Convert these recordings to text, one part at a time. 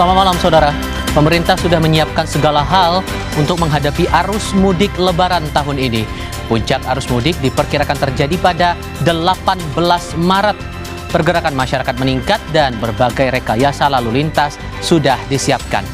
Selamat malam saudara. Pemerintah sudah menyiapkan segala hal untuk menghadapi arus mudik lebaran tahun ini. Puncak arus mudik diperkirakan terjadi pada 18 Maret. Pergerakan masyarakat meningkat dan berbagai rekayasa lalu lintas sudah disiapkan.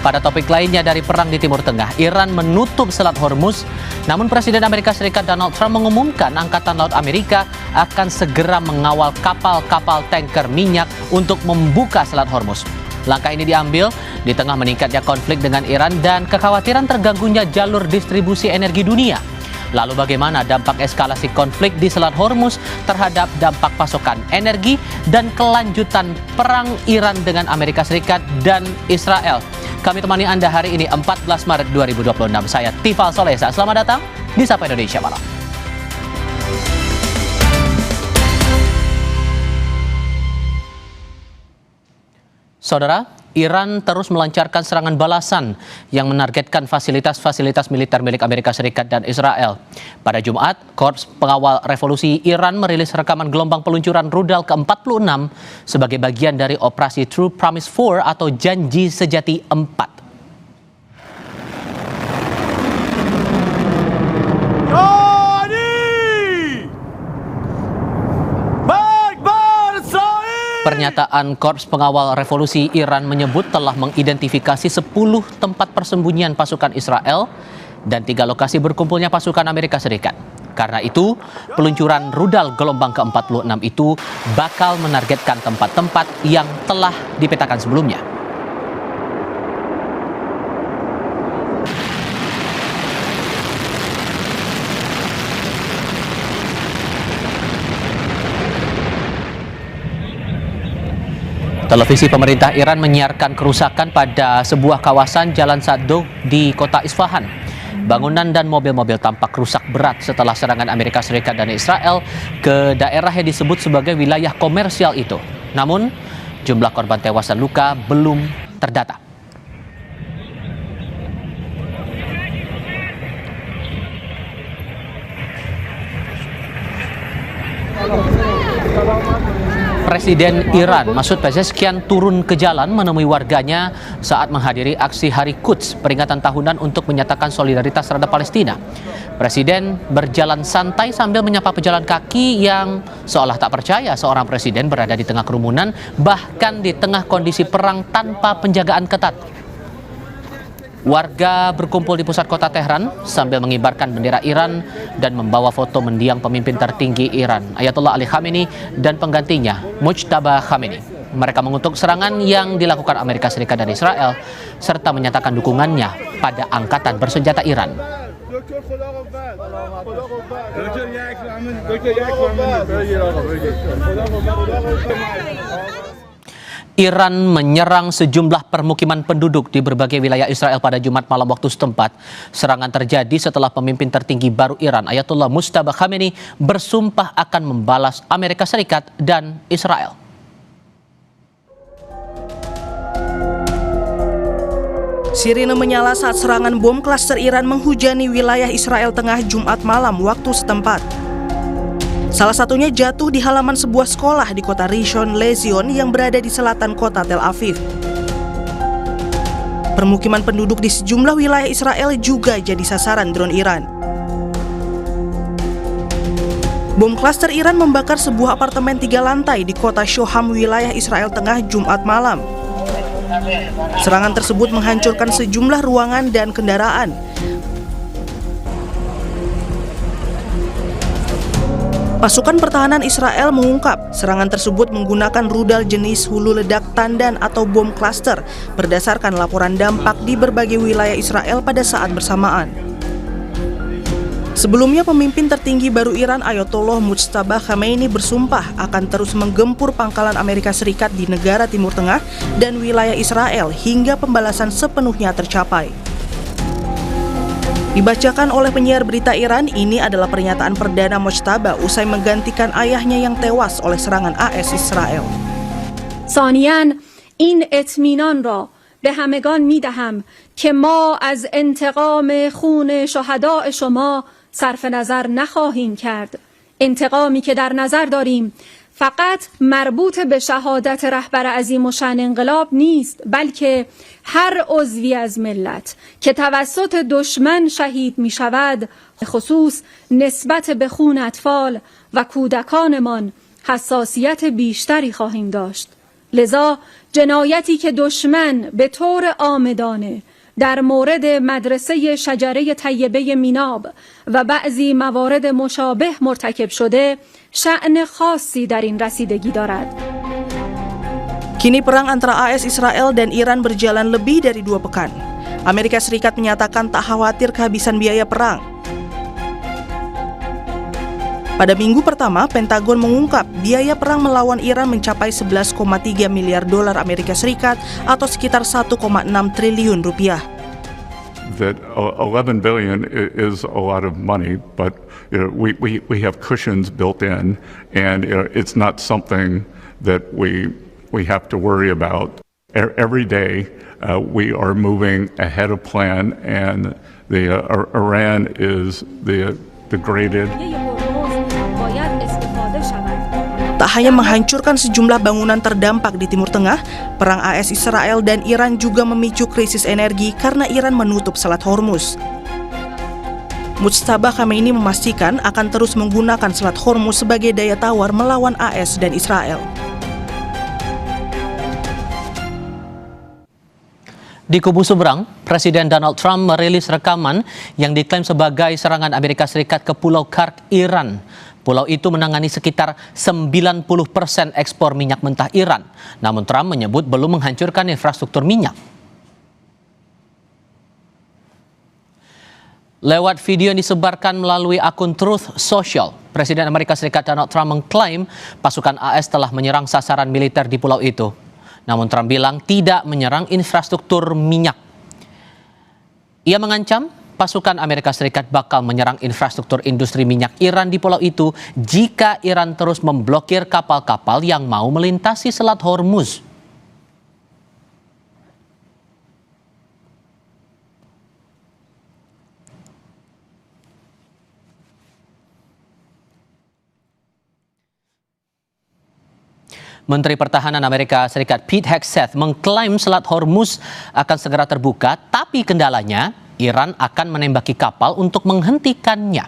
Pada topik lainnya dari perang di Timur Tengah, Iran menutup Selat Hormuz. Namun Presiden Amerika Serikat Donald Trump mengumumkan Angkatan Laut Amerika akan segera mengawal kapal-kapal tanker minyak untuk membuka Selat Hormuz. Langkah ini diambil di tengah meningkatnya konflik dengan Iran dan kekhawatiran terganggunya jalur distribusi energi dunia. Lalu bagaimana dampak eskalasi konflik di Selat Hormuz terhadap dampak pasokan energi dan kelanjutan perang Iran dengan Amerika Serikat dan Israel? Kami temani Anda hari ini 14 Maret 2026. Saya Tifal Solesa. Selamat datang di Sapa Indonesia Malam. Saudara, Iran terus melancarkan serangan balasan yang menargetkan fasilitas-fasilitas militer milik Amerika Serikat dan Israel. Pada Jumat, Korps Pengawal Revolusi Iran merilis rekaman gelombang peluncuran rudal ke-46 sebagai bagian dari operasi True Promise 4 atau Janji Sejati 4. Pernyataan Korps Pengawal Revolusi Iran menyebut telah mengidentifikasi 10 tempat persembunyian pasukan Israel dan 3 lokasi berkumpulnya pasukan Amerika Serikat. Karena itu, peluncuran rudal gelombang ke-46 itu bakal menargetkan tempat-tempat yang telah dipetakan sebelumnya. Televisi pemerintah Iran menyiarkan kerusakan pada sebuah kawasan Jalan Sadok di kota Isfahan. Bangunan dan mobil-mobil tampak rusak berat setelah serangan Amerika Serikat dan Israel ke daerah yang disebut sebagai wilayah komersial itu. Namun, jumlah korban tewas dan luka belum terdata. Presiden Iran Masoud Pezeshkian turun ke jalan menemui warganya saat menghadiri aksi Hari Quds, peringatan tahunan untuk menyatakan solidaritas terhadap Palestina. Presiden berjalan santai sambil menyapa pejalan kaki yang seolah tak percaya seorang presiden berada di tengah kerumunan, bahkan di tengah kondisi perang tanpa penjagaan ketat. Warga berkumpul di pusat kota Tehran sambil mengibarkan bendera Iran dan membawa foto mendiang pemimpin tertinggi Iran, Ayatollah Ali Khamenei, dan penggantinya, Mujtaba Khamenei. Mereka mengutuk serangan yang dilakukan Amerika Serikat dan Israel, serta menyatakan dukungannya pada angkatan bersenjata Iran. Iran menyerang sejumlah permukiman penduduk di berbagai wilayah Israel pada Jumat malam waktu setempat. Serangan terjadi setelah pemimpin tertinggi baru Iran, Ayatollah Mujtaba Khamenei, bersumpah akan membalas Amerika Serikat dan Israel. Sirine menyala saat serangan bom klaster Iran menghujani wilayah Israel Tengah Jumat malam waktu setempat. Salah satunya jatuh di halaman sebuah sekolah di kota Rishon LeZion yang berada di selatan kota Tel Aviv. Permukiman penduduk di sejumlah wilayah Israel juga jadi sasaran drone Iran. Bom klaster Iran membakar sebuah apartemen 3 lantai di kota Shoham, wilayah Israel Tengah Jumat malam. Serangan tersebut menghancurkan sejumlah ruangan dan kendaraan. Pasukan pertahanan Israel mengungkap serangan tersebut menggunakan rudal jenis hulu ledak tandan atau bom klaster berdasarkan laporan dampak di berbagai wilayah Israel pada saat bersamaan. Sebelumnya, pemimpin tertinggi baru Iran, Ayatollah Mujtaba Khamenei, bersumpah akan terus menggempur pangkalan Amerika Serikat di negara Timur Tengah dan wilayah Israel hingga pembalasan sepenuhnya tercapai. Dibacakan oleh penyiar berita Iran, ini adalah pernyataan perdana Mujtaba usai menggantikan ayahnya yang tewas oleh serangan AS Israel. ثانیاً این اطمینان را به همگان می‌دهم که ما از انتقام خون شهداء شما صرف نظر نخواهیم کرد. انتقامی که در نظر داریم فقط مربوط به شهادت رهبر عظیم الشأن انقلاب نیست، بلکه هر عضوی از ملت که توسط دشمن شهید می شود، خصوص نسبت به خون اطفال و کودکانمان حساسیت بیشتری خواهیم داشت. لذا جنایتی که دشمن به طور عامدانه در مورد مدرسه شجره طیبه میناب و بعضی موارد مشابه مرتکب شده، شأن خاصی در این رسیدگی دارد. Kini perang antara AS Israel dan Iran berjalan lebih dari 2 pekan. Amerika Serikat menyatakan tak khawatir kehabisan biaya perang. Pada minggu pertama, Pentagon mengungkap biaya perang melawan Iran mencapai 11,3 miliar dolar Amerika Serikat atau sekitar 1,6 triliun rupiah. That 11 billion is a lot of money, but we have cushions built in, and it's not something that we have to worry about. Every day we are moving ahead of plan, and Iran is the degraded. Tak hanya menghancurkan sejumlah bangunan terdampak di Timur Tengah, perang AS Israel dan Iran juga memicu krisis energi karena Iran menutup Selat Hormuz. Mujtaba Khamenei memastikan akan terus menggunakan Selat Hormuz sebagai daya tawar melawan AS dan Israel. Di kubu seberang, Presiden Donald Trump merilis rekaman yang diklaim sebagai serangan Amerika Serikat ke Pulau Kursk, Iran. Pulau itu menangani sekitar 90% ekspor minyak mentah Iran. Namun Trump menyebut belum menghancurkan infrastruktur minyak. Lewat video yang disebarkan melalui akun Truth Social, Presiden Amerika Serikat Donald Trump mengklaim pasukan AS telah menyerang sasaran militer di pulau itu. Namun Trump bilang tidak menyerang infrastruktur minyak. Ia mengancam pasukan Amerika Serikat bakal menyerang infrastruktur industri minyak Iran di pulau itu jika Iran terus memblokir kapal-kapal yang mau melintasi Selat Hormuz. Menteri Pertahanan Amerika Serikat Pete Hegseth mengklaim Selat Hormuz akan segera terbuka, tapi kendalanya Iran akan menembaki kapal untuk menghentikannya.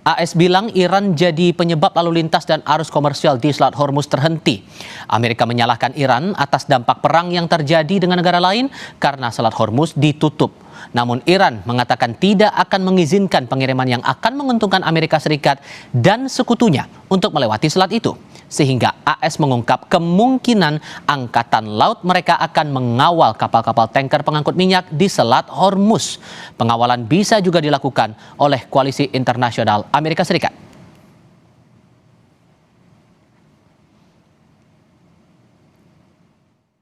AS bilang Iran jadi penyebab lalu lintas dan arus komersial di Selat Hormuz terhenti. Amerika menyalahkan Iran atas dampak perang yang terjadi dengan negara lain karena Selat Hormuz ditutup. Namun Iran mengatakan tidak akan mengizinkan pengiriman yang akan menguntungkan Amerika Serikat dan sekutunya untuk melewati selat itu. Sehingga AS mengungkap kemungkinan angkatan laut mereka akan mengawal kapal-kapal tanker pengangkut minyak di Selat Hormuz. Pengawalan bisa juga dilakukan oleh koalisi internasional Amerika Serikat.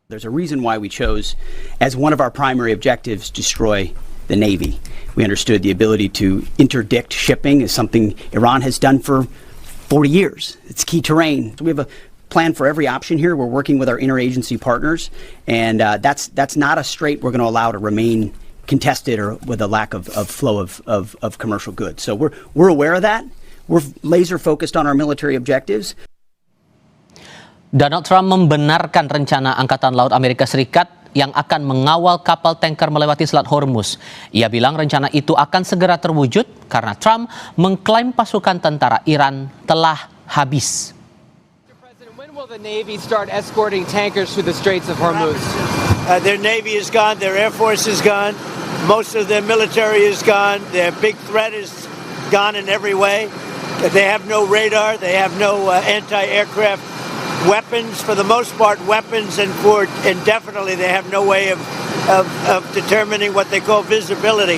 There's a reason why we chose as one of our primary objectives destroy the Navy. We understood the ability to interdict shipping is something Iran has done for 40 years. It's key terrain. So we have a plan for every option here. We're working with our interagency partners, and that's not a strait we're going to allow to remain contested or with a lack of flow of commercial goods. So we're aware of that. We're laser focused on our military objectives. Donald Trump membenarkan rencana Angkatan Laut Amerika Serikat yang akan mengawal kapal tanker melewati Selat Hormuz. Ia bilang rencana itu akan segera terwujud karena Trump mengklaim pasukan tentara Iran telah habis. Mr. President, when will the Navy start escorting tankers through the Straits of Hormuz? Their Navy is gone, their Air Force is gone, most of their military is gone, their big threat is gone in every way. They have no radar, they have no anti-aircraft weapons, for the most part weapons, and for indefinitely they have no way of determining what they call visibility.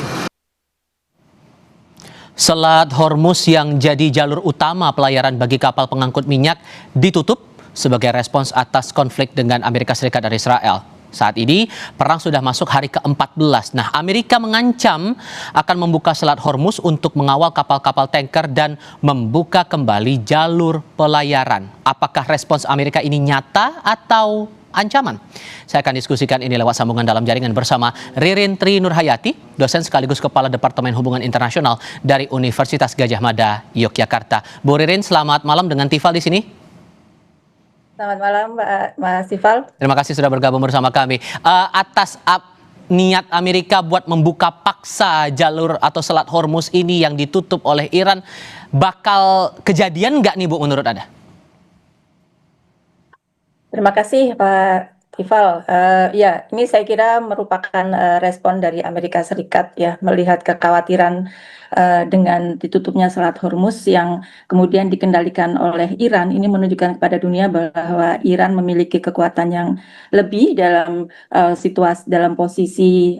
Selat Hormuz yang jadi jalur utama pelayaran bagi kapal pengangkut minyak ditutup sebagai respons atas konflik dengan Amerika Serikat dan Israel. Saat ini perang sudah masuk hari ke-14. Nah, Amerika mengancam akan membuka Selat Hormuz untuk mengawal kapal-kapal tanker dan membuka kembali jalur pelayaran. Apakah respons Amerika ini nyata atau ancaman? Saya akan diskusikan ini lewat sambungan dalam jaringan bersama Ririn Tri Nurhayati, dosen sekaligus Kepala Departemen Hubungan Internasional dari Universitas Gadjah Mada, Yogyakarta. Bu Ririn, selamat malam dengan Tifal di sini. Selamat malam, Mas Sifal. Terima kasih sudah bergabung bersama kami. Atas niat Amerika buat membuka paksa jalur atau Selat Hormuz ini yang ditutup oleh Iran, bakal kejadian nggak nih Bu menurut Anda? Terima kasih Pak Sifal. Ya, ini saya kira merupakan respon dari Amerika Serikat ya, melihat kekhawatiran dengan ditutupnya Selat Hormuz yang kemudian dikendalikan oleh Iran. Ini menunjukkan kepada dunia bahwa Iran memiliki kekuatan yang lebih dalam dalam posisi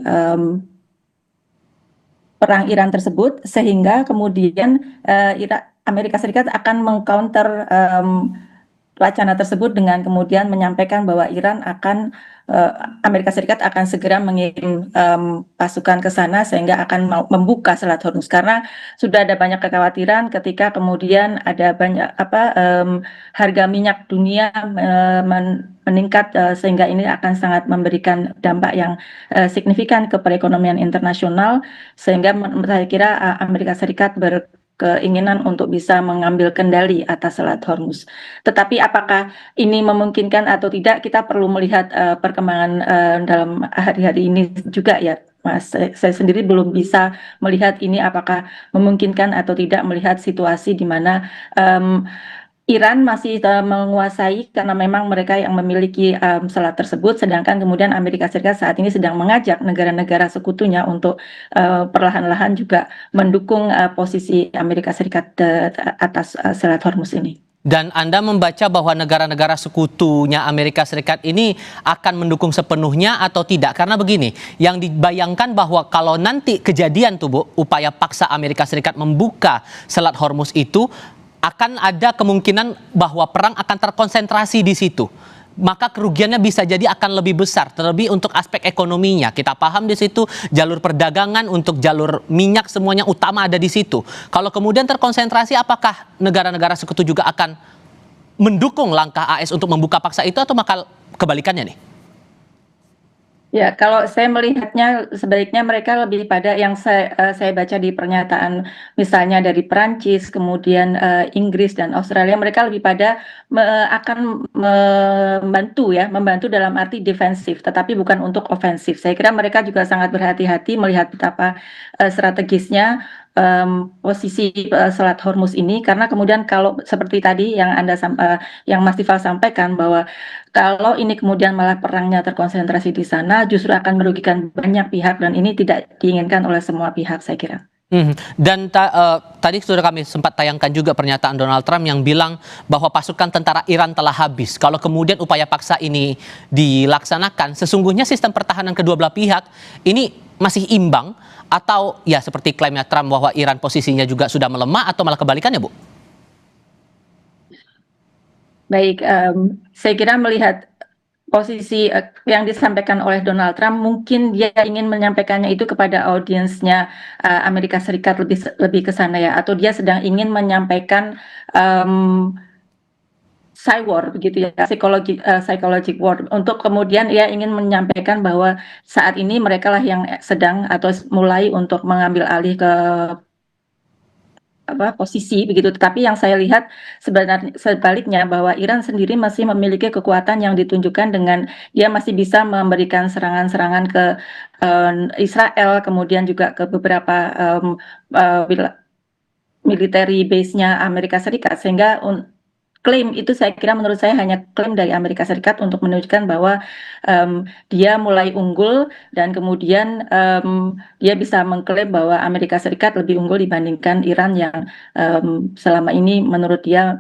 perang Iran tersebut, sehingga kemudian Amerika Serikat akan mengcounter wacana tersebut dengan kemudian menyampaikan bahwa Amerika Serikat akan segera mengirim pasukan ke sana sehingga akan membuka Selat Hormuz, karena sudah ada banyak kekhawatiran ketika kemudian ada banyak harga minyak dunia meningkat, sehingga ini akan sangat memberikan dampak yang signifikan ke perekonomian internasional, sehingga saya kira Amerika Serikat keinginan untuk bisa mengambil kendali atas Selat Hormuz. Tetapi apakah ini memungkinkan atau tidak, kita perlu melihat perkembangan dalam hari-hari ini juga ya, Mas. Saya sendiri belum bisa melihat ini apakah memungkinkan atau tidak, melihat situasi di mana Iran masih menguasai karena memang mereka yang memiliki selat tersebut, sedangkan kemudian Amerika Serikat saat ini sedang mengajak negara-negara sekutunya untuk perlahan-lahan juga mendukung posisi Amerika Serikat atas Selat Hormuz ini. Dan Anda membaca bahwa negara-negara sekutunya Amerika Serikat ini akan mendukung sepenuhnya atau tidak? Karena begini, yang dibayangkan bahwa kalau nanti kejadian tuh Bu, upaya paksa Amerika Serikat membuka Selat Hormuz itu, akan ada kemungkinan bahwa perang akan terkonsentrasi di situ. Maka kerugiannya bisa jadi akan lebih besar, terlebih untuk aspek ekonominya. Kita paham di situ jalur perdagangan, untuk jalur minyak semuanya utama ada di situ. Kalau kemudian terkonsentrasi, apakah negara-negara sekutu juga akan mendukung langkah AS untuk membuka paksa itu, atau maka kebalikannya nih? Ya, kalau saya melihatnya sebaliknya mereka lebih pada yang saya baca di pernyataan misalnya dari Perancis, kemudian Inggris dan Australia, mereka lebih pada akan membantu dalam arti defensif, tetapi bukan untuk ofensif. Saya kira mereka juga sangat berhati-hati melihat betapa strategisnya posisi Selat Hormuz ini, karena kemudian kalau seperti tadi yang yang Mas Tifal sampaikan, bahwa kalau ini kemudian malah perangnya terkonsentrasi di sana, justru akan merugikan banyak pihak, dan ini tidak diinginkan oleh semua pihak, saya kira. Dan tadi sudah kami sempat tayangkan juga pernyataan Donald Trump yang bilang bahwa pasukan tentara Iran telah habis. Kalau kemudian upaya paksa ini dilaksanakan, sesungguhnya sistem pertahanan kedua belah pihak ini masih imbang, atau ya seperti klaimnya Trump bahwa Iran posisinya juga sudah melemah, atau malah kebalikannya, Bu? Baik, saya kira melihat posisi yang disampaikan oleh Donald Trump, mungkin dia ingin menyampaikannya itu kepada audiensnya Amerika Serikat lebih ke sana ya, atau dia sedang ingin menyampaikan war begitu ya, psychological war, untuk kemudian ia ingin menyampaikan bahwa saat ini mereka lah yang sedang atau mulai untuk mengambil alih ke posisi begitu. Tetapi yang saya lihat sebenarnya sebaliknya, bahwa Iran sendiri masih memiliki kekuatan yang ditunjukkan dengan dia masih bisa memberikan serangan-serangan ke Israel, kemudian juga ke beberapa military base-nya Amerika Serikat, sehingga klaim itu saya kira menurut saya hanya klaim dari Amerika Serikat untuk menunjukkan bahwa dia mulai unggul, dan kemudian dia bisa mengklaim bahwa Amerika Serikat lebih unggul dibandingkan Iran yang selama ini menurut dia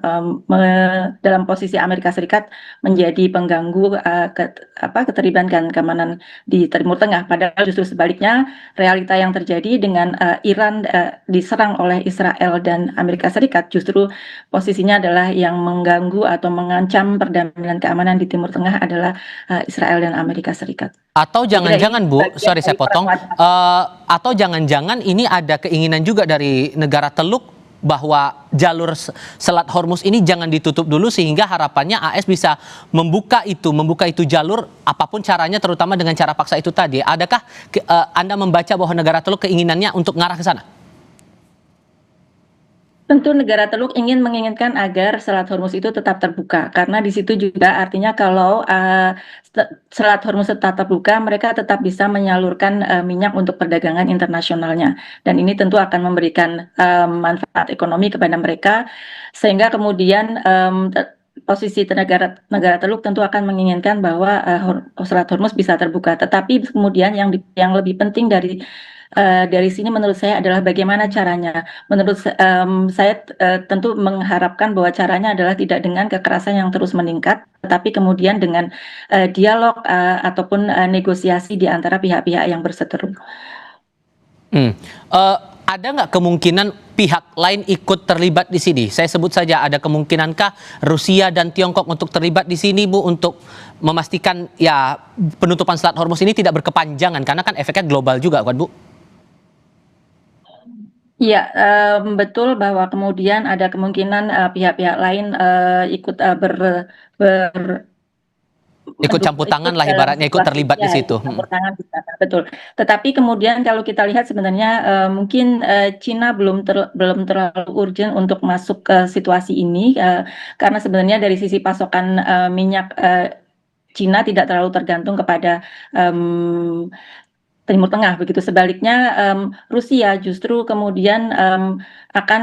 dalam posisi Amerika Serikat menjadi pengganggu keterlibatan dan keamanan di Timur Tengah. Padahal justru sebaliknya, realita yang terjadi dengan Iran diserang oleh Israel dan Amerika Serikat, justru posisinya adalah yang mengganggu atau mengancam perdamaian keamanan di Timur Tengah adalah Israel dan Amerika Serikat. Atau jangan-jangan Bu, sorry saya potong, atau jangan-jangan ini ada keinginan juga dari negara Teluk bahwa jalur Selat Hormuz ini jangan ditutup dulu, sehingga harapannya AS bisa membuka itu jalur apapun caranya, terutama dengan cara paksa itu tadi. Adakah Anda membaca bahwa negara Teluk keinginannya untuk ngarah ke sana? Tentu negara Teluk menginginkan agar Selat Hormuz itu tetap terbuka, karena di situ juga artinya kalau Selat Hormuz tetap terbuka, mereka tetap bisa menyalurkan minyak untuk perdagangan internasionalnya, dan ini tentu akan memberikan manfaat ekonomi kepada mereka, sehingga kemudian posisi negara Teluk tentu akan menginginkan bahwa Selat Hormuz bisa terbuka. Tetapi kemudian yang lebih penting dari sini menurut saya adalah bagaimana caranya. Menurut saya tentu mengharapkan bahwa caranya adalah tidak dengan kekerasan yang terus meningkat, tetapi kemudian dengan dialog ataupun negosiasi di antara pihak-pihak yang berseteru. Ada nggak kemungkinan pihak lain ikut terlibat di sini? Saya sebut saja, ada kemungkinankah Rusia dan Tiongkok untuk terlibat di sini, Bu, untuk memastikan ya penutupan Selat Hormuz ini tidak berkepanjangan, karena kan efeknya global juga, kan, Bu? Iya, betul bahwa kemudian ada kemungkinan pihak-pihak lain ikut Ikut campur tangan lah ibaratnya, ikut terlibat di situ. Campur tangan, betul. Tetapi kemudian kalau kita lihat sebenarnya mungkin Cina belum terlalu urgent untuk masuk ke situasi ini, karena sebenarnya dari sisi pasokan minyak Cina tidak terlalu tergantung kepada Timur Tengah, begitu. Sebaliknya Rusia justru kemudian akan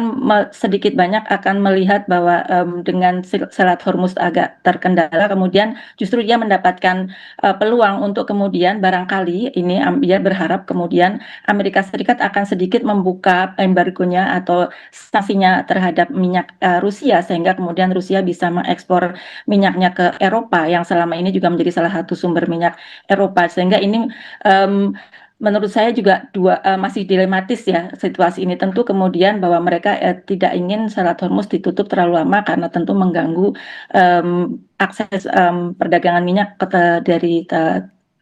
sedikit banyak akan melihat bahwa dengan Selat Hormuz agak terkendala, kemudian justru dia mendapatkan peluang untuk kemudian barangkali ini dia berharap kemudian Amerika Serikat akan sedikit membuka embargonya atau sanksinya terhadap minyak Rusia, sehingga kemudian Rusia bisa mengekspor minyaknya ke Eropa yang selama ini juga menjadi salah satu sumber minyak Eropa, sehingga ini menurut saya juga masih dilematis ya situasi ini. Tentu kemudian bahwa mereka tidak ingin Selat Hormuz ditutup terlalu lama karena tentu mengganggu akses perdagangan minyak dari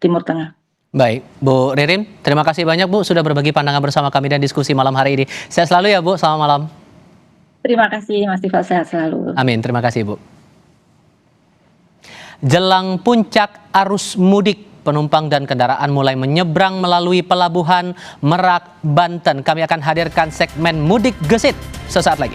Timur Tengah. Baik, Bu Ririn, terima kasih banyak, Bu, sudah berbagi pandangan bersama kami dan diskusi malam hari ini. Sehat selalu ya, Bu, selamat malam. Terima kasih, Mas Tifal, sehat selalu. Amin, terima kasih, Bu. Jelang puncak arus mudik, penumpang dan kendaraan mulai menyeberang melalui pelabuhan Merak, Banten. Kami akan hadirkan segmen Mudik Gesit sesaat lagi.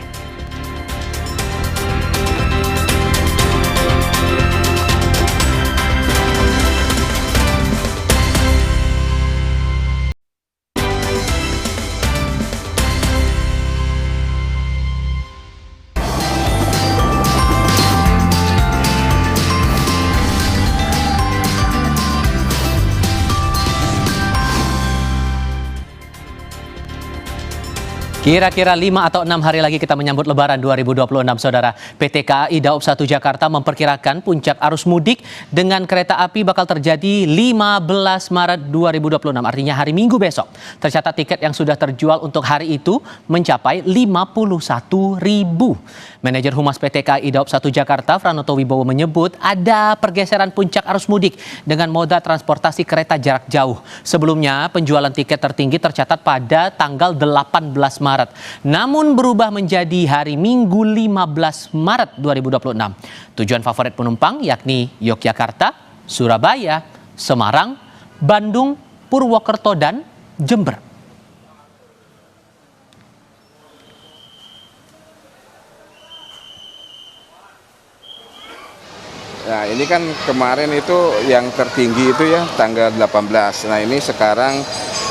Kira-kira 5 atau 6 hari lagi kita menyambut Lebaran 2026, Saudara. PT KAI Daob 1 Jakarta memperkirakan puncak arus mudik dengan kereta api bakal terjadi 15 Maret 2026, artinya hari Minggu besok. Tercatat tiket yang sudah terjual untuk hari itu mencapai 51.000. Manajer Humas PT KAI Daob 1 Jakarta, Franoto Wibowo, menyebut ada pergeseran puncak arus mudik dengan moda transportasi kereta jarak jauh. Sebelumnya, penjualan tiket tertinggi tercatat pada tanggal 18 Maret. Namun berubah menjadi hari Minggu 15 Maret 2026. Tujuan favorit penumpang yakni Yogyakarta, Surabaya, Semarang, Bandung, Purwokerto, dan Jember. Nah, ini kan kemarin itu yang tertinggi itu ya tanggal 18. Nah, ini sekarang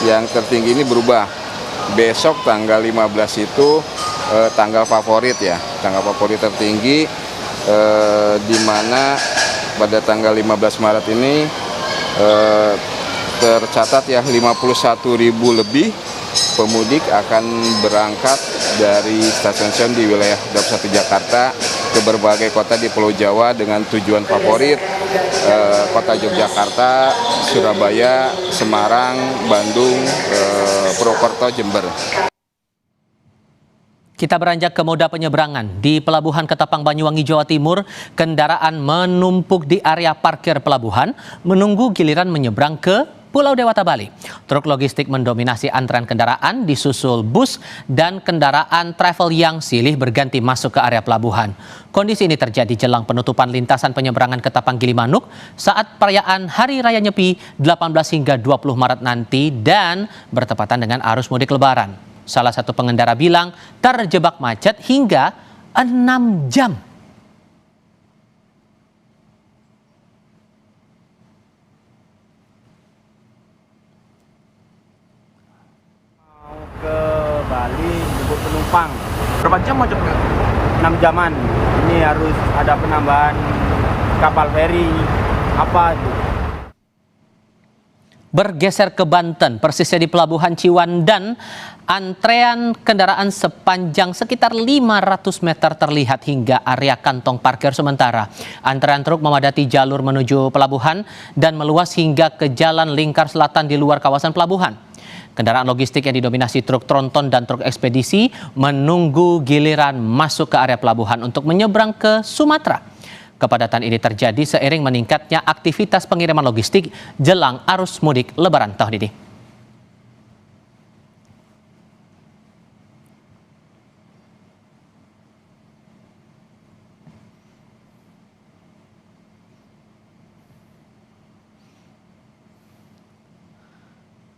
yang tertinggi ini berubah. Besok tanggal 15 itu tanggal favorit ya. Tanggal favorit tertinggi di mana pada tanggal 15 Maret ini tercatat ya 51.000 lebih pemudik akan berangkat dari stasiun-stasiun di wilayah Daob 1 Jakarta ke berbagai kota di Pulau Jawa dengan tujuan favorit kota Yogyakarta, Surabaya, Semarang, Bandung, Purwokerto, Jember. Kita beranjak ke moda penyeberangan. Di Pelabuhan Ketapang, Banyuwangi, Jawa Timur, kendaraan menumpuk di area parkir pelabuhan menunggu giliran menyeberang ke Pulau Dewata, Bali. Truk logistik mendominasi antrean kendaraan, disusul bus dan kendaraan travel yang silih berganti masuk ke area pelabuhan. Kondisi ini terjadi jelang penutupan lintasan penyeberangan Ketapang Gilimanuk saat perayaan Hari Raya Nyepi 18 hingga 20 Maret nanti dan bertepatan dengan arus mudik Lebaran. Salah satu pengendara bilang terjebak macet hingga 6 jam. Ke Bali jemput penumpang. Berapa jam macetnya? 6 jaman. Ini harus ada penambahan kapal feri apa itu. Bergeser ke Banten, persisnya di Pelabuhan Ciwandan, antrean kendaraan sepanjang sekitar 500 meter terlihat hingga area kantong parkir sementara. Antrean truk memadati jalur menuju pelabuhan dan meluas hingga ke jalan lingkar selatan di luar kawasan pelabuhan. Kendaraan logistik yang didominasi truk tronton dan truk ekspedisi menunggu giliran masuk ke area pelabuhan untuk menyeberang ke Sumatera. Kepadatan ini terjadi seiring meningkatnya aktivitas pengiriman logistik jelang arus mudik Lebaran tahun ini.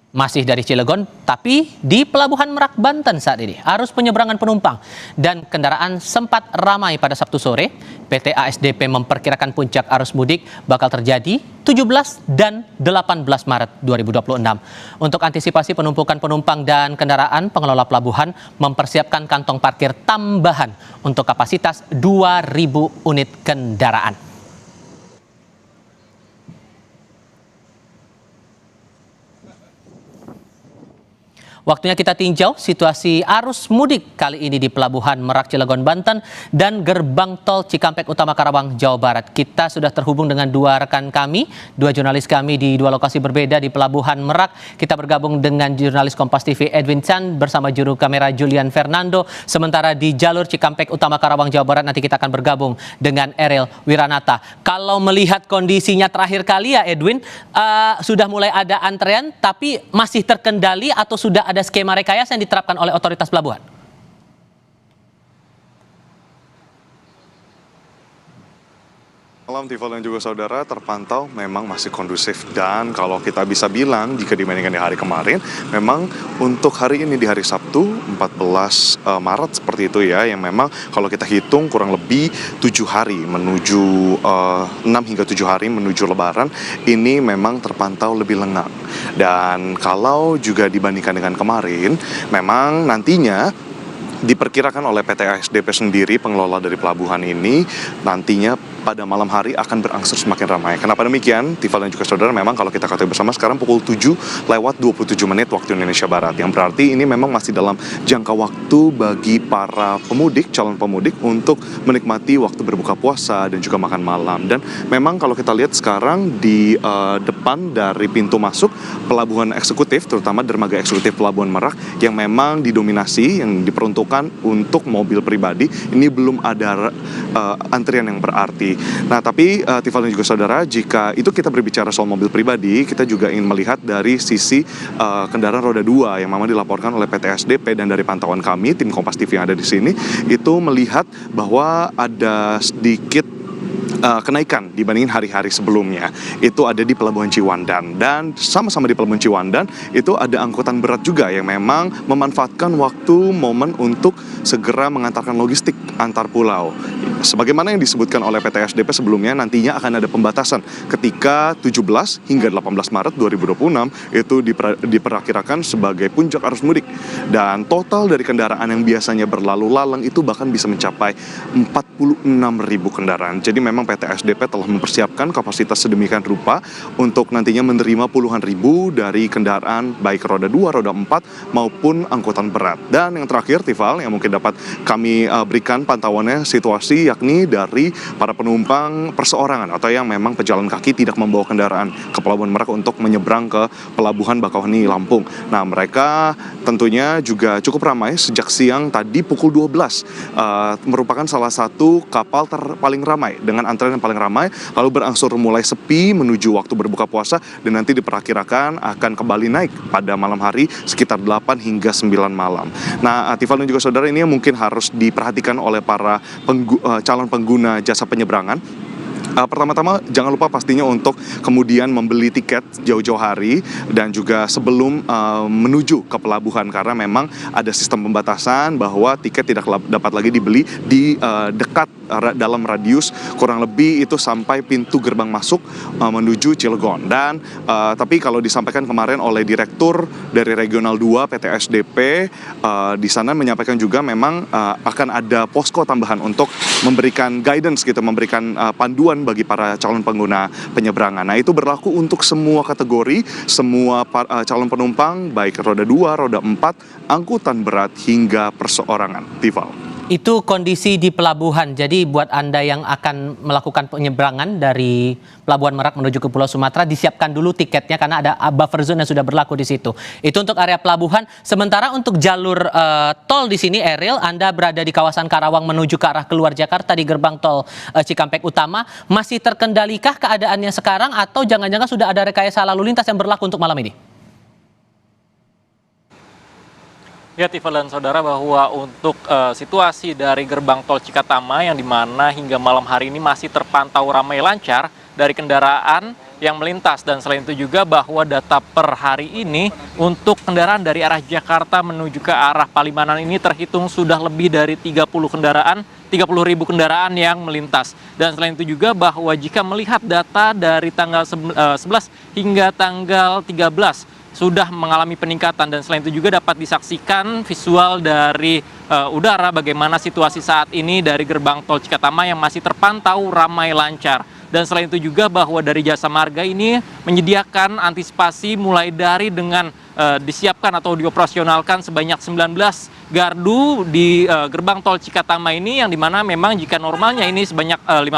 Masih dari Cilegon, tapi di Pelabuhan Merak, Banten saat ini. Arus penyeberangan penumpang dan kendaraan sempat ramai pada Sabtu sore. PT ASDP memperkirakan puncak arus mudik bakal terjadi 17 dan 18 Maret 2026. Untuk antisipasi penumpukan penumpang dan kendaraan, pengelola pelabuhan mempersiapkan kantong parkir tambahan untuk kapasitas 2.000 unit kendaraan. Waktunya kita tinjau situasi arus mudik kali ini di Pelabuhan Merak Cilegon Banten dan Gerbang Tol Cikampek Utama Karawang Jawa Barat. Kita sudah terhubung dengan dua rekan kami, dua jurnalis kami di dua lokasi berbeda di Pelabuhan Merak. Kita bergabung dengan jurnalis Kompas TV Edwin Chan bersama juru kamera Julian Fernando. Sementara di jalur Cikampek Utama Karawang Jawa Barat nanti kita akan bergabung dengan Eril Wiranata. Kalau melihat kondisinya terakhir kali ya Edwin, sudah mulai ada antrean tapi masih terkendali atau sudah ada skema rekayasa yang diterapkan oleh otoritas pelabuhan? Malam Tifal dan juga saudara, terpantau memang masih kondusif, dan kalau kita bisa bilang jika dibandingkan di hari kemarin, memang untuk hari ini di hari Sabtu 14 Maret seperti itu ya, yang memang kalau kita hitung kurang lebih 7 hari menuju 6 hingga 7 hari menuju Lebaran, ini memang terpantau lebih lengang. Dan kalau juga dibandingkan dengan kemarin, memang nantinya diperkirakan oleh PT ASDP sendiri, pengelola dari pelabuhan ini, nantinya pada malam hari akan berangsur semakin ramai. Kenapa demikian? Tifal dan juga saudara, memang kalau kita ketahui bersama sekarang pukul 7:27 waktu Indonesia Barat, yang berarti ini memang masih dalam jangka waktu bagi para pemudik, calon pemudik untuk menikmati waktu berbuka puasa dan juga makan malam. Dan memang kalau kita lihat sekarang di depan dari pintu masuk pelabuhan eksekutif, terutama dermaga eksekutif Pelabuhan Merak yang memang didominasi, yang diperuntukkan untuk mobil pribadi, ini belum ada antrian yang berarti. Nah, tapi Tifal dan juga saudara, jika itu kita berbicara soal mobil pribadi, kita juga ingin melihat dari sisi kendaraan roda 2 yang memang dilaporkan oleh PT ASDP, dan dari pantauan kami, tim Kompas TV yang ada di sini, itu melihat bahwa ada sedikit kenaikan dibandingin hari-hari sebelumnya. Itu ada di Pelabuhan Ciwandan, dan sama-sama di Pelabuhan Ciwandan itu ada angkutan berat juga yang memang memanfaatkan waktu momen untuk segera mengantarkan logistik antar pulau. Sebagaimana yang disebutkan oleh PT ASDP sebelumnya, nantinya akan ada pembatasan ketika 17 hingga 18 Maret 2026 itu diperkirakan sebagai puncak arus mudik, dan total dari kendaraan yang biasanya berlalu lalang itu bahkan bisa mencapai 46.000 kendaraan. Jadi memang PT ASDP telah mempersiapkan kapasitas sedemikian rupa untuk nantinya menerima puluhan ribu dari kendaraan baik roda 2, roda 4 maupun angkutan berat. Dan yang terakhir, Tifal, yang mungkin dapat kami berikan pantauannya situasi, yakni dari para penumpang perseorangan atau yang memang pejalan kaki tidak membawa kendaraan ke Pelabuhan Merak untuk menyeberang ke Pelabuhan Bakauheni, Lampung. Nah, mereka tentunya juga cukup ramai sejak siang tadi pukul 12, merupakan salah satu kapal paling ramai dengan antrean yang paling ramai, lalu berangsur mulai sepi menuju waktu berbuka puasa, dan nanti diperkirakan akan kembali naik pada malam hari sekitar 8 hingga 9 malam. Nah, Tifal dan juga saudara, ini yang mungkin harus diperhatikan oleh para calon pengguna jasa penyeberangan. pertama-tama jangan lupa pastinya untuk kemudian membeli tiket jauh-jauh hari dan juga sebelum menuju ke pelabuhan, karena memang ada sistem pembatasan bahwa tiket tidak dapat lagi dibeli di dekat dalam radius kurang lebih itu sampai pintu gerbang masuk menuju Cilegon. Dan tapi kalau disampaikan kemarin oleh Direktur dari Regional 2 PT SDP, di sana menyampaikan juga memang akan ada posko tambahan untuk memberikan guidance gitu, memberikan panduan bagi para calon pengguna penyeberangan. Nah, itu berlaku untuk semua kategori, semua calon penumpang, baik roda 2, roda 4, angkutan berat hingga perseorangan. Tival. Itu kondisi di pelabuhan. Jadi buat Anda yang akan melakukan penyeberangan dari Pelabuhan Merak menuju ke Pulau Sumatera, disiapkan dulu tiketnya karena ada buffer zone yang sudah berlaku di situ. Itu untuk area pelabuhan. Sementara untuk jalur tol di sini, Eril, Anda berada di kawasan Karawang menuju ke arah keluar Jakarta di gerbang tol Cikampek Utama. Masih terkendalikah keadaannya sekarang atau jangan-jangan sudah ada rekayasa lalu lintas yang berlaku untuk malam ini? Ya, Tiffal dan saudara, bahwa untuk situasi dari gerbang tol Cikatama yang dimana hingga malam hari ini masih terpantau ramai lancar dari kendaraan yang melintas, dan selain itu juga bahwa data per hari ini untuk kendaraan dari arah Jakarta menuju ke arah Palimanan ini terhitung sudah lebih dari 30.000 kendaraan yang melintas. Dan selain itu juga bahwa jika melihat data dari tanggal 11 hingga tanggal 13 sudah mengalami peningkatan, dan selain itu juga dapat disaksikan visual dari udara bagaimana situasi saat ini dari gerbang tol Cikatama yang masih terpantau ramai lancar. Dan selain itu juga bahwa dari Jasa Marga ini menyediakan antisipasi mulai dari dengan disiapkan atau dioperasionalkan sebanyak 19 gardu di gerbang tol Cikatama ini, yang dimana memang jika normalnya ini sebanyak 15,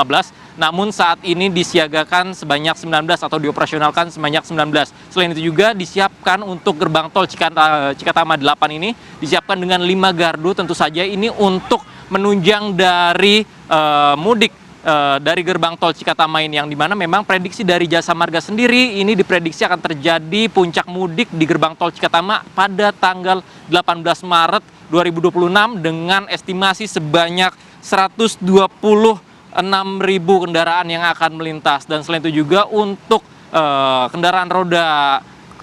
namun saat ini disiagakan sebanyak 19 atau dioperasionalkan sebanyak 19. Selain itu juga disiapkan untuk gerbang tol Cikatama 8 ini disiapkan dengan 5 gardu, tentu saja ini untuk menunjang dari mudik dari gerbang tol Cikatama ini, yang dimana memang prediksi dari Jasa Marga sendiri ini diprediksi akan terjadi puncak mudik di gerbang tol Cikatama pada tanggal 18 Maret 2026 dengan estimasi sebanyak 126.000 kendaraan yang akan melintas. Dan selain itu juga untuk kendaraan roda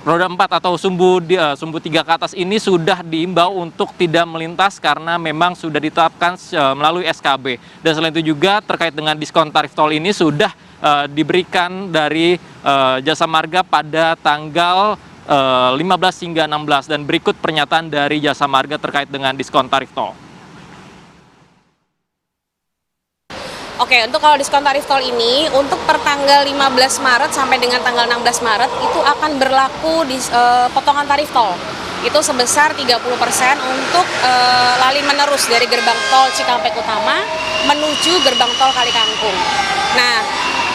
4 atau sumbu 3 ke atas ini sudah diimbau untuk tidak melintas karena memang sudah ditetapkan melalui SKB. Dan selain itu juga terkait dengan diskon tarif tol ini sudah diberikan dari Jasa Marga pada tanggal 15 hingga 16, dan berikut pernyataan dari Jasa Marga terkait dengan diskon tarif tol. Oke, untuk kalau diskon tarif tol ini, untuk per tanggal 15 Maret sampai dengan tanggal 16 Maret itu akan berlaku di potongan tarif tol. Itu sebesar 30% untuk lali menerus dari gerbang tol Cikampek Utama menuju gerbang tol Kali Kangkung. Nah,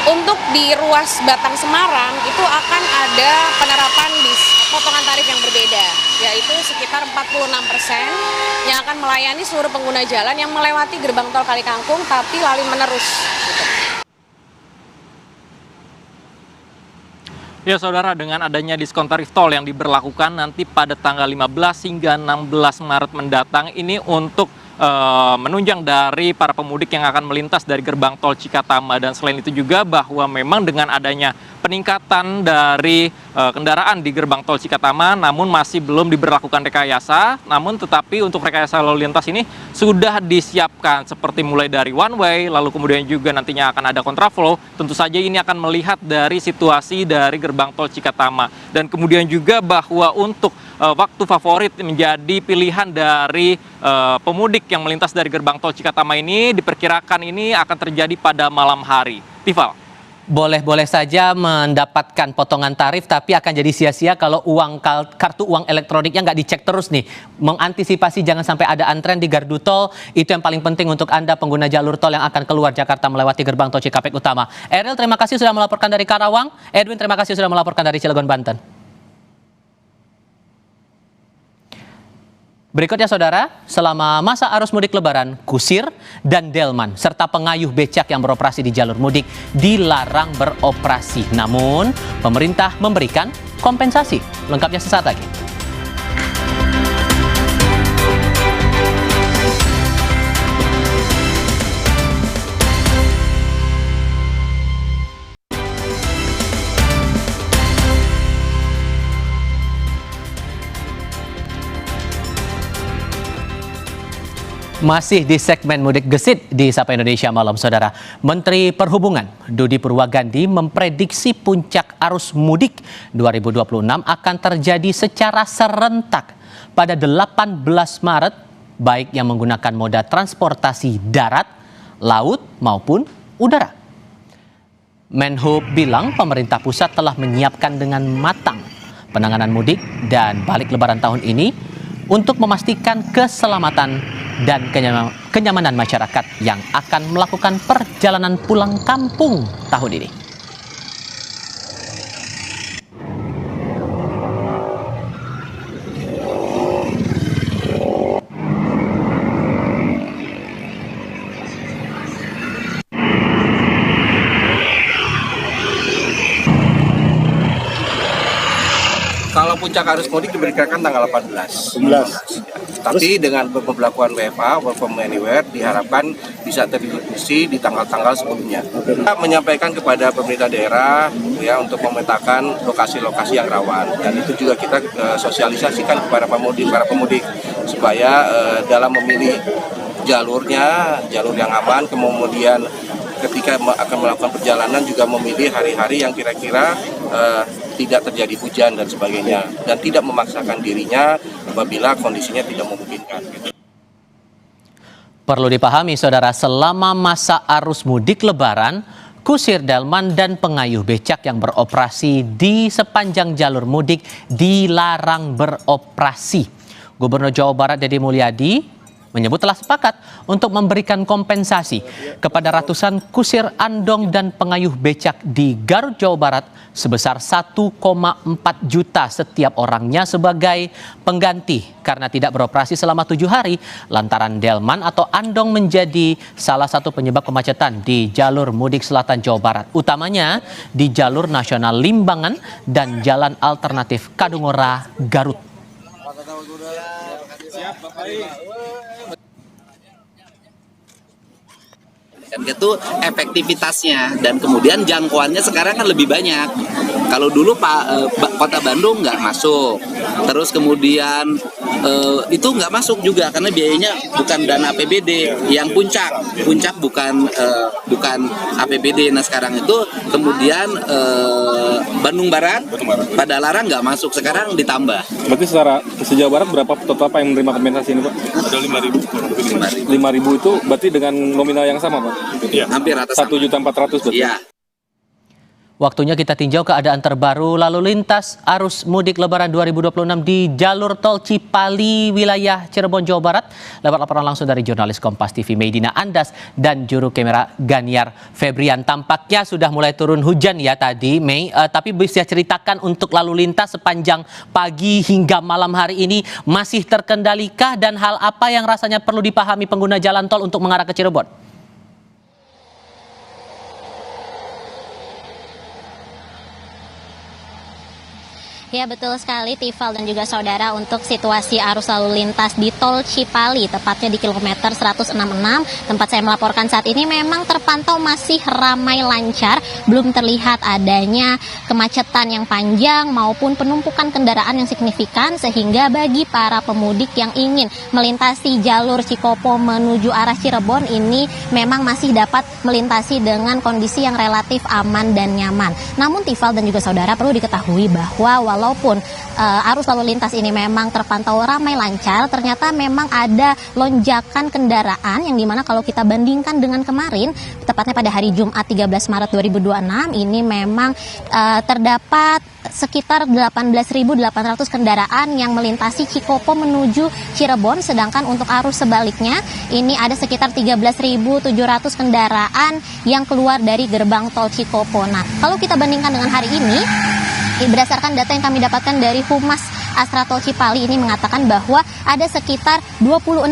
untuk di ruas Batang Semarang itu akan ada penerapan potongan tarif yang berbeda, yaitu sekitar 46% yang akan melayani seluruh pengguna jalan yang melewati gerbang tol Kali Kangkung tapi lali menerus. Gitu. Ya saudara, dengan adanya diskon tarif tol yang diberlakukan nanti pada tanggal 15 hingga 16 Maret mendatang ini untuk menunjang dari para pemudik yang akan melintas dari gerbang tol Cikatama. Dan selain itu juga bahwa memang dengan adanya peningkatan dari kendaraan di gerbang tol Cikatama, namun masih belum diberlakukan rekayasa, namun tetapi untuk rekayasa lalu lintas ini sudah disiapkan seperti mulai dari one way, lalu kemudian juga nantinya akan ada kontraflow. Tentu saja ini akan melihat dari situasi dari gerbang tol Cikatama. Dan kemudian juga bahwa untuk waktu favorit menjadi pilihan dari pemudik yang melintas dari gerbang tol Cikatama ini diperkirakan ini akan terjadi pada malam hari. Tiffal. Boleh-boleh saja mendapatkan potongan tarif, tapi akan jadi sia-sia kalau kartu uang elektroniknya nggak dicek terus nih. Mengantisipasi jangan sampai ada antrean di gardu tol, itu yang paling penting untuk Anda pengguna jalur tol yang akan keluar Jakarta melewati gerbang tol Cikampek Utama. Eril, terima kasih sudah melaporkan dari Karawang. Edwin, terima kasih sudah melaporkan dari Cilegon, Banten. Berikutnya saudara, selama masa arus mudik lebaran, kusir dan delman serta pengayuh becak yang beroperasi di jalur mudik dilarang beroperasi. Namun, pemerintah memberikan kompensasi. Lengkapnya sesaat lagi. Masih di segmen Mudik Gesit di Sapa Indonesia Malam, Saudara. Menteri Perhubungan Dudi Purwagandi memprediksi puncak arus mudik 2026 akan terjadi secara serentak pada 18 Maret, baik yang menggunakan moda transportasi darat, laut maupun udara. Menhub bilang pemerintah pusat telah menyiapkan dengan matang penanganan mudik dan balik lebaran tahun ini untuk memastikan keselamatan dan kenyamanan masyarakat yang akan melakukan perjalanan pulang kampung tahun ini. Kalau puncak arus mudik diperkirakan tanggal 18. Tapi dengan pemberlakuan WFA, Work from Anywhere, diharapkan bisa terdistribusi di tanggal-tanggal sebelumnya. Kita menyampaikan kepada pemerintah daerah ya untuk memetakan lokasi-lokasi yang rawan, dan itu juga kita sosialisasikan kepada para pemudik supaya dalam memilih jalurnya, jalur yang aman, kemudian ketika akan melakukan perjalanan juga memilih hari-hari yang kira-kira tidak terjadi hujan dan sebagainya, dan tidak memaksakan dirinya apabila kondisinya tidak memungkinkan. Perlu dipahami, Saudara, selama masa arus mudik lebaran, kusir delman dan pengayuh becak yang beroperasi di sepanjang jalur mudik dilarang beroperasi. Gubernur Jawa Barat Deddy Mulyadi menyebut telah sepakat untuk memberikan kompensasi kepada ratusan kusir andong dan pengayuh becak di Garut, Jawa Barat sebesar 1,4 juta setiap orangnya sebagai pengganti karena tidak beroperasi selama 7 hari lantaran delman atau andong menjadi salah satu penyebab kemacetan di jalur mudik selatan Jawa Barat, utamanya di jalur nasional Limbangan dan jalan alternatif Kadungora, Garut. Dan itu efektivitasnya dan kemudian jangkauannya sekarang kan lebih banyak. Kalau dulu Kota Bandung nggak masuk, terus kemudian itu nggak masuk juga karena biayanya bukan dana APBD. Yang puncak bukan APBD. Nah sekarang itu kemudian Bandung Barat pada larang nggak masuk, sekarang ditambah. Berarti secara sejauh Barat berapa total Pak yang menerima kompensasi ini Pak? Ada 5.000. 5.000 itu berarti dengan nominal yang sama Pak? Iya. Hampir rata sama. 1.400.000 berarti? Iya. Waktunya kita tinjau keadaan terbaru lalu lintas arus mudik lebaran 2026 di jalur tol Cipali wilayah Cirebon, Jawa Barat. Lewat laporan langsung dari jurnalis Kompas TV Medina Andas dan juru kamera Ganiar Febrian. Tampaknya sudah mulai turun hujan ya tadi, Mei. Tapi bisa ceritakan untuk lalu lintas sepanjang pagi hingga malam hari ini masih terkendalikah, dan hal apa yang rasanya perlu dipahami pengguna jalan tol untuk mengarah ke Cirebon? Ya betul sekali Tifal dan juga saudara, untuk situasi arus lalu lintas di tol Cipali tepatnya di kilometer 166 tempat saya melaporkan saat ini memang terpantau masih ramai lancar, belum terlihat adanya kemacetan yang panjang maupun penumpukan kendaraan yang signifikan, sehingga bagi para pemudik yang ingin melintasi jalur Cikopo menuju arah Cirebon ini memang masih dapat melintasi dengan kondisi yang relatif aman dan nyaman. Namun Tifal dan juga saudara, perlu diketahui bahwa walaupun arus lalu lintas ini memang terpantau ramai lancar, ternyata memang ada lonjakan kendaraan yang dimana kalau kita bandingkan dengan kemarin, tepatnya pada hari Jumat 13 Maret 2026, ini memang terdapat sekitar 18.800 kendaraan yang melintasi Cikopo menuju Cirebon, sedangkan untuk arus sebaliknya ini ada sekitar 13.700 kendaraan yang keluar dari gerbang tol Cikopo. Nah, kalau kita bandingkan dengan hari ini, berdasarkan data yang kami dapatkan dari Humas Astra Tol Cipali ini mengatakan bahwa ada sekitar 26.000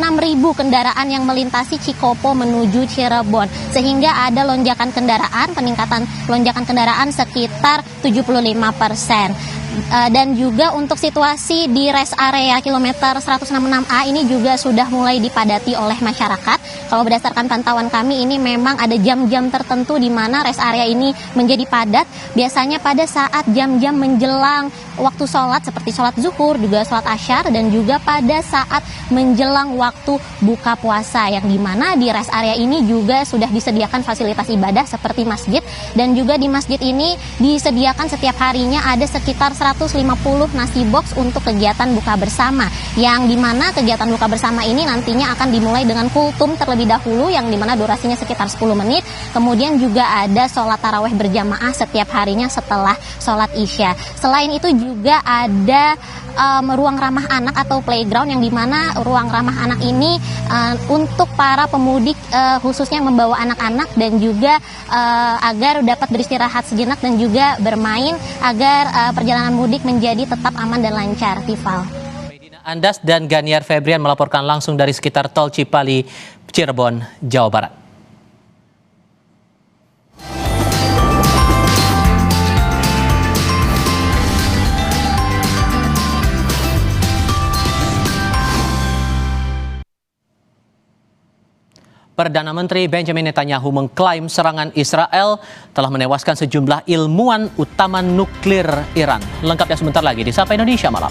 kendaraan yang melintasi Cikopo menuju Cirebon, sehingga ada lonjakan kendaraan, peningkatan lonjakan kendaraan sekitar 75%. Dan juga untuk situasi di rest area kilometer 166A ini juga sudah mulai dipadati oleh masyarakat. Kalau berdasarkan pantauan kami ini memang ada jam-jam tertentu di mana rest area ini menjadi padat. Biasanya pada saat jam-jam menjelang waktu sholat seperti sholat zuhur zuhur, juga sholat asyar, dan juga pada saat menjelang waktu buka puasa, yang dimana di rest area ini juga sudah disediakan fasilitas ibadah seperti masjid, dan juga di masjid ini disediakan setiap harinya ada sekitar 150 nasi box untuk kegiatan buka bersama, yang dimana kegiatan buka bersama ini nantinya akan dimulai dengan kultum terlebih dahulu, yang dimana durasinya sekitar 10 menit, kemudian juga ada sholat tarawih berjamaah setiap harinya setelah sholat isya. Selain itu juga ada ruang ramah anak atau playground, yang dimana ruang ramah anak ini untuk para pemudik khususnya yang membawa anak-anak, dan juga agar dapat beristirahat sejenak dan juga bermain agar perjalanan mudik menjadi tetap aman dan lancar. Tifal. Andas dan Ganiar Febrian melaporkan langsung dari sekitar Tol Cipali, Cirebon, Jawa Barat. Perdana Menteri Benjamin Netanyahu mengklaim serangan Israel telah menewaskan sejumlah ilmuwan utama nuklir Iran. Lengkapnya sebentar lagi di Sapa Indonesia Malam.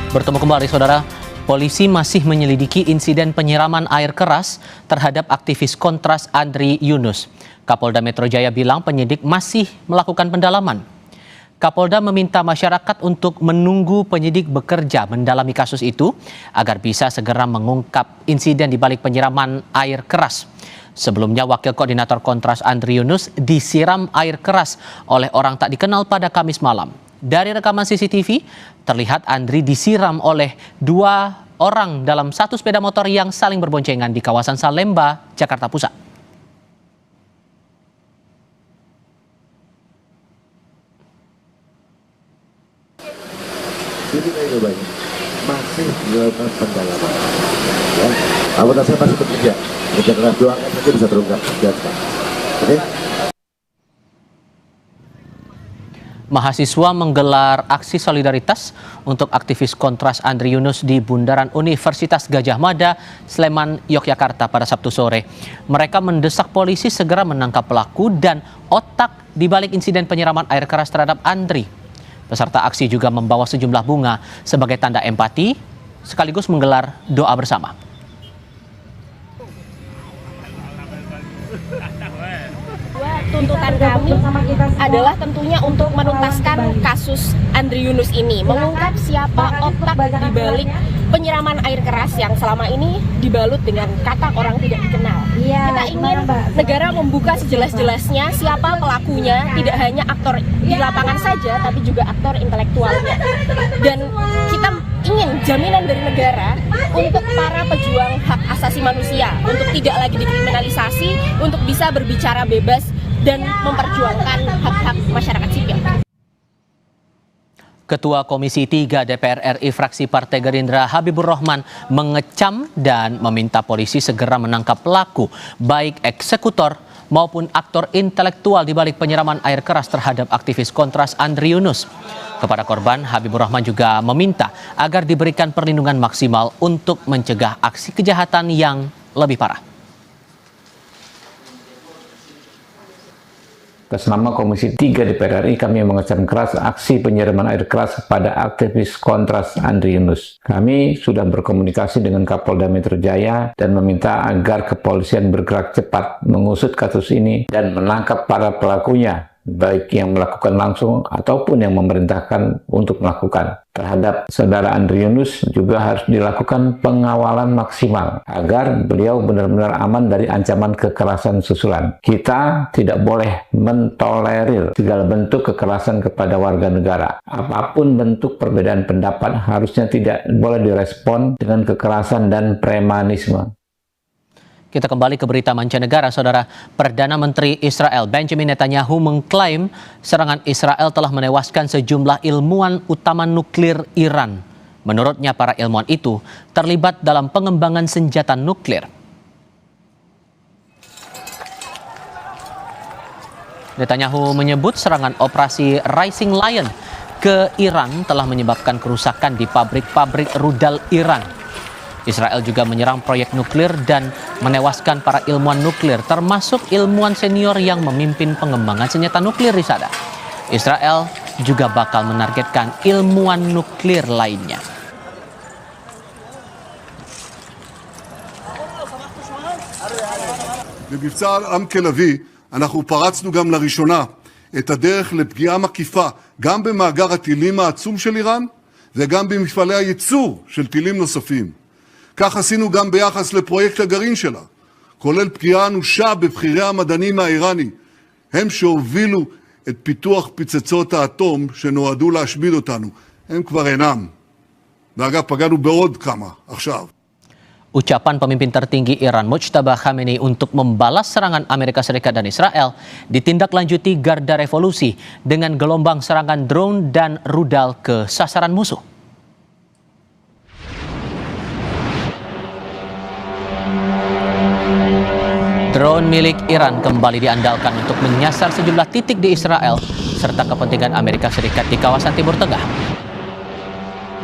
Bertemu kembali, Saudara. Polisi masih menyelidiki insiden penyiraman air keras terhadap aktivis kontras Andri Yunus. Kapolda Metro Jaya bilang penyidik masih melakukan pendalaman. Kapolda meminta masyarakat untuk menunggu penyidik bekerja mendalami kasus itu agar bisa segera mengungkap insiden di balik penyiraman air keras. Sebelumnya, Wakil Koordinator Kontras Andri Yunus disiram air keras oleh orang tak dikenal pada Kamis malam. Dari rekaman CCTV, terlihat Andri disiram oleh 2 orang dalam satu sepeda motor yang saling berboncengan di kawasan Salemba, Jakarta Pusat. Jadi masih dilakukan pendalaman. Ya, anggota saya masih bekerja keras, doakan saja bisa terungkap. Oke? Mahasiswa menggelar aksi solidaritas untuk aktivis kontras Andri Yunus di Bundaran Universitas Gadjah Mada, Sleman, Yogyakarta pada Sabtu sore. Mereka mendesak polisi segera menangkap pelaku dan otak di balik insiden penyiraman air keras terhadap Andri. Peserta aksi juga membawa sejumlah bunga sebagai tanda empati, sekaligus menggelar doa bersama. Tuntutan kami adalah tentunya untuk menuntaskan kasus Andri Yunus ini, mengungkap siapa otak di balik penyiraman air keras yang selama ini dibalut dengan kata orang tidak dikenal. Kita ingin negara membuka sejelas-jelasnya siapa pelakunya, tidak hanya aktor di lapangan saja, tapi juga aktor intelektualnya. Dan kita ingin jaminan dari negara untuk para pejuang hak asasi manusia, untuk tidak lagi dikriminalisasi, untuk bisa berbicara bebas dan memperjuangkan hak-hak masyarakat sipil. Ketua Komisi 3 DPR RI fraksi Partai Gerindra Habibur Rahman mengecam dan meminta polisi segera menangkap pelaku, baik eksekutor maupun aktor intelektual di balik penyiraman air keras terhadap aktivis kontras Andri Yunus. Kepada korban, Habibur Rahman juga meminta agar diberikan perlindungan maksimal untuk mencegah aksi kejahatan yang lebih parah. Atas nama Komisi 3 DPR RI, kami mengecam keras aksi penyiraman air keras pada aktivis kontras Andri Yunus. Kami sudah berkomunikasi dengan Kapolda Metro Jaya dan meminta agar kepolisian bergerak cepat mengusut kasus ini dan menangkap para pelakunya, baik yang melakukan langsung ataupun yang memerintahkan untuk melakukan. Terhadap saudara Andri Yunus juga harus dilakukan pengawalan maksimal agar beliau benar-benar aman dari ancaman kekerasan susulan. Kita tidak boleh mentolerir segala bentuk kekerasan kepada warga negara. Apapun bentuk perbedaan pendapat harusnya tidak boleh direspon dengan kekerasan dan premanisme. Kita kembali ke berita mancanegara, Saudara. Perdana Menteri Israel Benjamin Netanyahu mengklaim serangan Israel telah menewaskan sejumlah ilmuwan utama nuklir Iran. Menurutnya, para ilmuwan itu terlibat dalam pengembangan senjata nuklir. Netanyahu menyebut serangan operasi Rising Lion ke Iran telah menyebabkan kerusakan di pabrik-pabrik rudal Iran. Israel juga menyerang proyek nuklir dan menewaskan para ilmuwan nuklir, termasuk ilmuwan senior yang memimpin pengembangan senjata nuklir di sana. Israel juga bakal menargetkan ilmuwan nuklir lainnya. במבצע עם כלבי אנחנו פרצנו גם לראשונה את הדרך לפגיעה מקיפה גם במאגר הטילים העצום של איראן וגם במפעלי הייצור של טילים נוספים. כך עשינו גם ביחס לפרויקט הגרעין שלה, כולל פגיעה אנושה בבחירי המדענים האיראני, הם שהובילו את פיתוח פצצות האטום שנועדו להשמיד אותנו. הם כבר אינם. ואגב, פגענו בעוד כמה עכשיו. Ucapan pemimpin tertinggi Iran Mujtaba Khamenei untuk membalas serangan Amerika Serikat dan Israel ditindaklanjuti Garda Revolusi dengan gelombang serangan drone dan rudal ke sasaran musuh. Drone milik Iran kembali diandalkan untuk menyasar sejumlah titik di Israel serta kepentingan Amerika Serikat di kawasan Timur Tengah.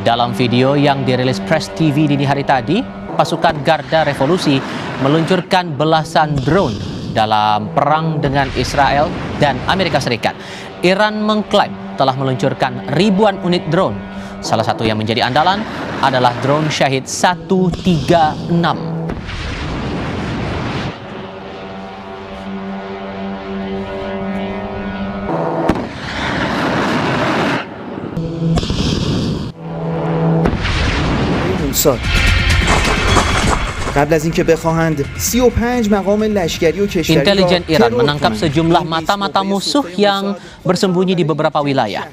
Dalam video yang dirilis Press TV dini hari tadi, pasukan Garda Revolusi meluncurkan belasan drone dalam perang dengan Israel dan Amerika Serikat. Iran mengklaim telah meluncurkan ribuan unit drone. Salah satu yang menjadi andalan adalah drone Shahid 136. قبل از اینکه بخواهند 35 مقام لشکری و کشوری Intelijen Iran menangkap sejumlah mata-mata musuh yang bersembunyi di beberapa wilayah.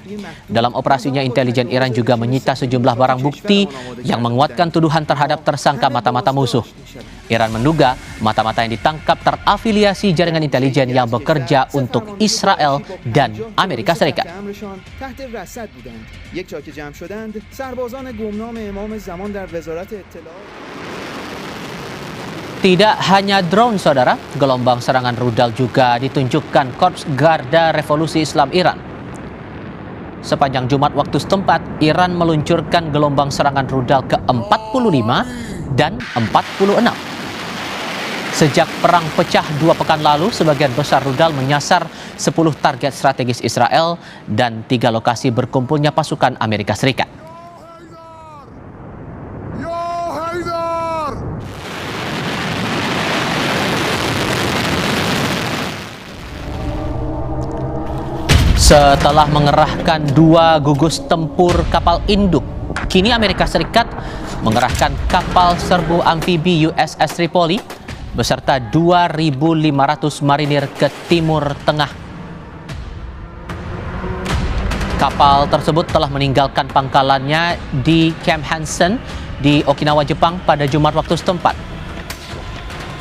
Dalam operasinya, intelijen Iran juga menyita sejumlah barang bukti yang menguatkan tuduhan terhadap tersangka mata-mata musuh. Iran menduga mata-mata yang ditangkap terafiliasi jaringan intelijen yang bekerja untuk Israel dan Amerika Serikat. Tidak hanya drone, saudara, gelombang serangan rudal juga ditunjukkan Korps Garda Revolusi Islam Iran. Sepanjang Jumat waktu setempat, Iran meluncurkan gelombang serangan rudal ke-45 dan 46. Sejak perang pecah 2 pekan lalu, sebagian besar rudal menyasar 10 target strategis Israel dan 3 lokasi berkumpulnya pasukan Amerika Serikat. Setelah mengerahkan 2 gugus tempur kapal induk, kini Amerika Serikat mengerahkan kapal serbu amfibi USS Tripoli beserta 2.500 marinir ke Timur Tengah. Kapal tersebut telah meninggalkan pangkalannya di Camp Hansen di Okinawa, Jepang pada Jumat waktu setempat.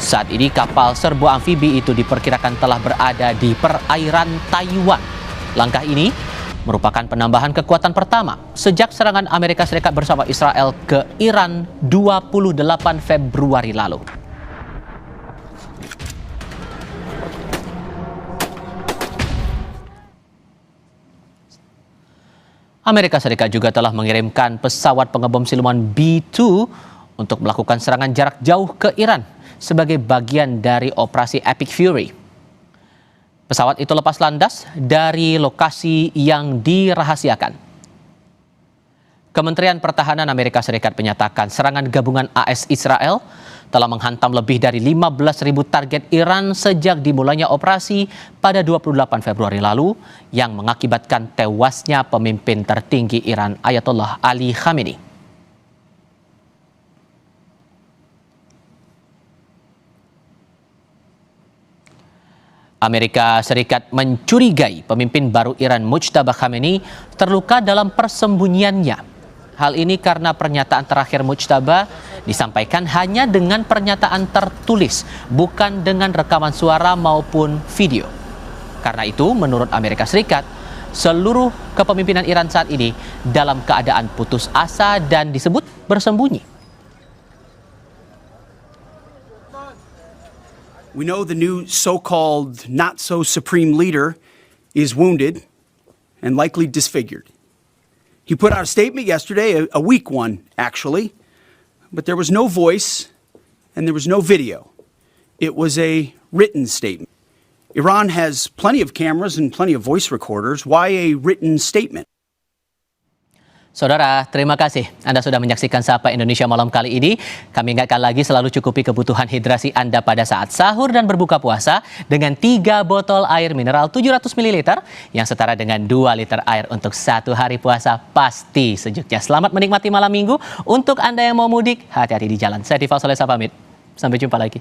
Saat ini kapal serbu amfibi itu diperkirakan telah berada di perairan Taiwan. Langkah ini merupakan penambahan kekuatan pertama sejak serangan Amerika Serikat bersama Israel ke Iran 28 Februari lalu. Amerika Serikat juga telah mengirimkan pesawat pengebom siluman B-2 untuk melakukan serangan jarak jauh ke Iran sebagai bagian dari operasi Epic Fury. Pesawat itu lepas landas dari lokasi yang dirahasiakan. Kementerian Pertahanan Amerika Serikat menyatakan serangan gabungan AS Israel telah menghantam lebih dari 15.000 target Iran sejak dimulainya operasi pada 28 Februari lalu yang mengakibatkan tewasnya pemimpin tertinggi Iran Ayatollah Ali Khamenei. Amerika Serikat mencurigai pemimpin baru Iran Mujtaba Khamenei terluka dalam persembunyiannya. Hal ini karena pernyataan terakhir Mujtaba disampaikan hanya dengan pernyataan tertulis, bukan dengan rekaman suara maupun video. Karena itu, menurut Amerika Serikat, seluruh kepemimpinan Iran saat ini dalam keadaan putus asa dan disebut bersembunyi. We know the new so-called not-so-supreme leader is wounded and likely disfigured. He put out a statement yesterday, a weak one, actually, but there was no voice and there was no video. It was a written statement. Iran has plenty of cameras and plenty of voice recorders. Why a written statement? Saudara, terima kasih Anda sudah menyaksikan Sapa Indonesia malam kali ini. Kami ingatkan lagi selalu cukupi kebutuhan hidrasi Anda pada saat sahur dan berbuka puasa dengan 3 botol air mineral 700 ml yang setara dengan 2 liter air untuk 1 hari puasa pasti sejuknya. Selamat menikmati malam minggu. Untuk Anda yang mau mudik, hati-hati di jalan. Saya Tifal Solesa pamit. Sampai jumpa lagi.